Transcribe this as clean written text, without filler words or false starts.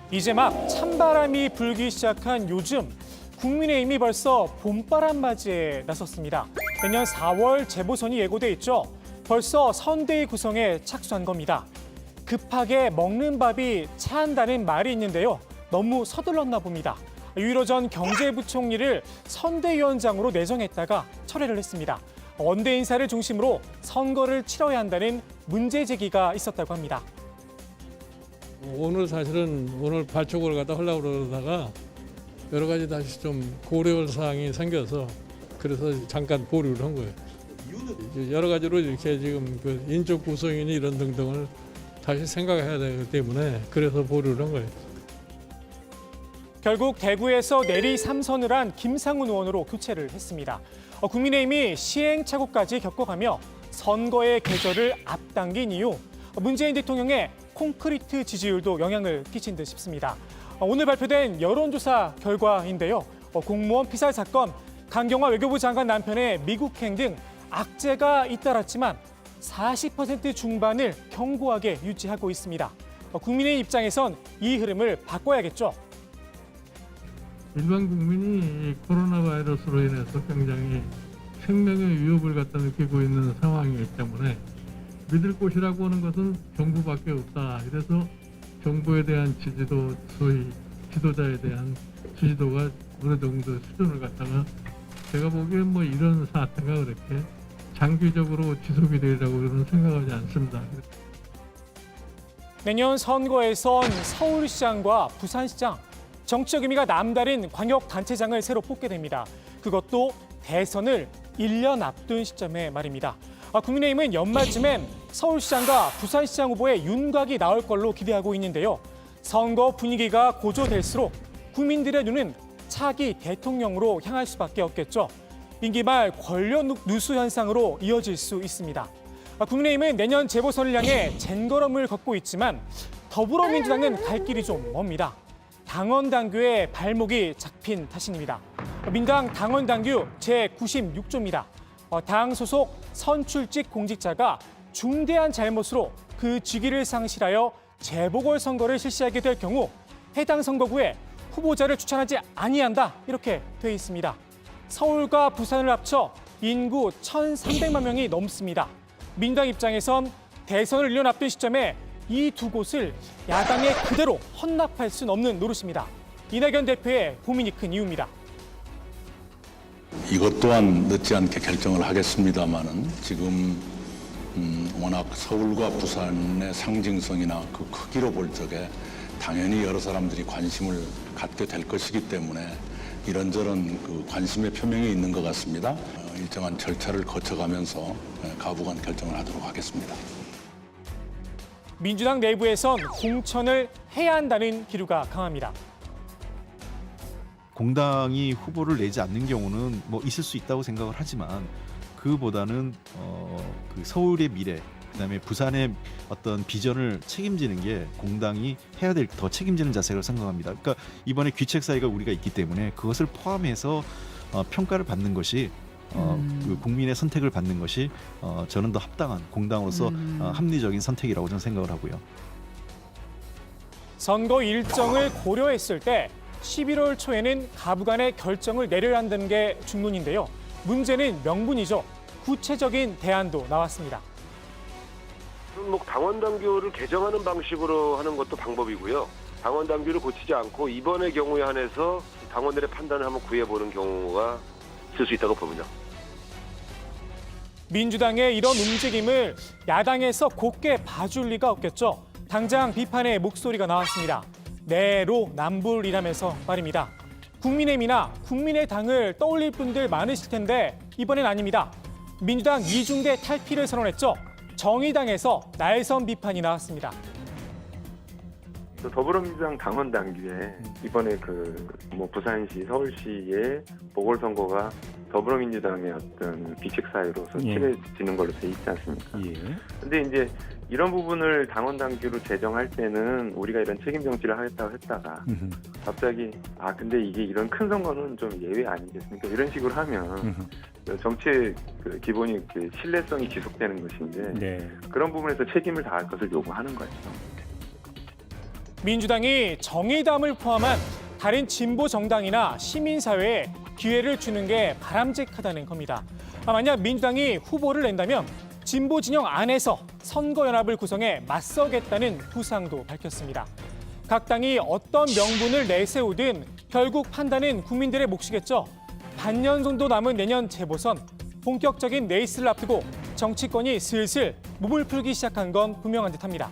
이제 막 찬바람이 불기 시작한 요즘 국민의힘이 벌써 봄바람 맞이에 나섰습니다. 내년 4월 재보선이 예고돼 있죠. 벌써 선대위 구성에 착수한 겁니다. 급하게 먹는 밥이 차한다는 말이 있는데요. 너무 서둘렀나 봅니다. 유일호 전 경제부총리를 선대위원장으로 내정했다가 철회를 했습니다. 원내 인사를 중심으로 선거를 치러야 한다는 문제 제기가 있었다고 합니다. 오늘 사실은 오늘 발족을 갖다 하려고 그러다가 여러 가지 다시 좀 고려할 사항이 생겨서 그래서 잠깐 보류를 한 거예요. 여러 가지로 이렇게 지금 그 인적 구성이니 이런 등등을 다시 생각해야 되기 때문에 그래서 보류를 한 거예요. 결국 대구에서 내리 3선을 한 김상훈 의원으로 교체를 했습니다. 국민의힘이 시행착오까지 겪어가며 선거의 계절을 앞당긴 이유, 문재인 대통령의 콘크리트 지지율도 영향을 끼친 듯 싶습니다. 오늘 발표된 여론조사 결과인데요. 공무원 피살 사건, 강경화 외교부 장관 남편의 미국행 등 악재가 잇따랐지만 40% 중반을 견고하게 유지하고 있습니다. 국민의 입장에선 이 흐름을 바꿔야겠죠. 일반 국민이 코로나 바이러스로 인해서 굉장히 생명의 위협을 갖다 느끼고 있는 상황이기 때문에 믿을 곳이라고 하는 것은 정부밖에 없다. 이래서 정부에 대한 지지도, 소위 지도자에 대한 지지도가 어느 정도 수준을 갖다가 제가 보기엔 뭐 이런 사태가 그렇게 장기적으로 지속이 되리라고 저는 생각하지 않습니다. 내년 선거에선 서울시장과 부산시장, 정치적 의미가 남다른 광역단체장을 새로 뽑게 됩니다. 그것도 대선을 1년 앞둔 시점에 말입니다. 국민의힘은 연말쯤엔 서울시장과 부산시장 후보의 윤곽이 나올 걸로 기대하고 있는데요. 선거 분위기가 고조될수록 국민들의 눈은 차기 대통령으로 향할 수밖에 없겠죠. 임기 말 권력 누수 현상으로 이어질 수 있습니다. 국민의힘은 내년 재보선을 향해 쟁걸음을 걷고 있지만 더불어민주당은 갈 길이 좀 멉니다. 당원 당규에 발목이 잡힌 탓입니다. 민당 당원 당규 제96조입니다. 당 소속 선출직 공직자가 중대한 잘못으로 그 직위를 상실하여 재보궐선거를 실시하게 될 경우 해당 선거구에 후보자를 추천하지 아니한다 이렇게 돼 있습니다. 서울과 부산을 합쳐 인구 1,300만 명이 넘습니다. 민당 입장에선 대선을 1년 앞둔 시점에 이 두 곳을 야당에 그대로 헌납할 수는 없는 노릇입니다. 이낙연 대표의 고민이 큰 이유입니다. 이것 또한 늦지 않게 결정을 하겠습니다마는 지금 워낙 서울과 부산의 상징성이나 그 크기로 볼 적에 당연히 여러 사람들이 관심을 갖게 될 것이기 때문에 이런저런 그 관심의 표명이 있는 것 같습니다. 일정한 절차를 거쳐가면서 가부간 결정을 하도록 하겠습니다. 민주당 내부에선 공천을 해야 한다는 기류가 강합니다. 공당이 후보를 내지 않는 경우는 뭐 있을 수 있다고 생각을 하지만 그보다는 그 서울의 미래, 그다음에 부산의 어떤 비전을 책임지는 게 공당이 해야 될 더 책임지는 자세라고 생각합니다. 그러니까 이번에 귀책 사유가 우리가 있기 때문에 그것을 포함해서 평가를 받는 것이 그 국민의 선택을 받는 것이 저는 더 합당한 공당으로서 합리적인 선택이라고 저는 생각을 하고요. 선거 일정을 고려했을 때 11월 초에는 가부간의 결정을 내려야 한다는 게 중론인데요. 문제는 명분이죠. 구체적인 대안도 나왔습니다. 뭐 당원 당규를 개정하는 방식으로 하는 것도 방법이고요. 당원 당규를 고치지 않고 이번의 경우에 한해서 당원들의 판단을 한번 구해보는 경우가 있을 수 있다고 봅니다. 민주당의 이런 움직임을 야당에서 곱게 봐줄 리가 없겠죠. 당장 비판의 목소리가 나왔습니다. 내로남불이라면서 말입니다. 국민의힘이나 국민의당을 떠올릴 분들 많으실 텐데 이번엔 아닙니다. 민주당 이중대 탈피를 선언했죠. 정의당에서 날선 비판이 나왔습니다. 더불어민주당 당원 당규에 이번에 부산시, 서울시의 보궐선거가 더불어민주당의 어떤 비책 사유로서 치러지는 걸로 돼 있지 않습니까? 근데 이제 이런 부분을 당원 당규로 제정할 때는 우리가 이런 책임 정치를 하겠다고 했다가 갑자기 근데 이게 이런 큰 선거는 좀 예외 아니겠습니까? 이런 식으로 하면 정치의 기본이 신뢰성이 지속되는 것인데 그런 부분에서 책임을 다할 것을 요구하는 거죠. 민주당이 정의당을 포함한 다른 진보 정당이나 시민사회에 기회를 주는 게 바람직하다는 겁니다. 만약 민주당이 후보를 낸다면 진보 진영 안에서 선거연합을 구성해 맞서겠다는 구상도 밝혔습니다. 각 당이 어떤 명분을 내세우든 결국 판단은 국민들의 몫이겠죠. 반년 정도 남은 내년 재보선, 본격적인 레이스를 앞두고 정치권이 슬슬 몸을 풀기 시작한 건 분명한 듯합니다.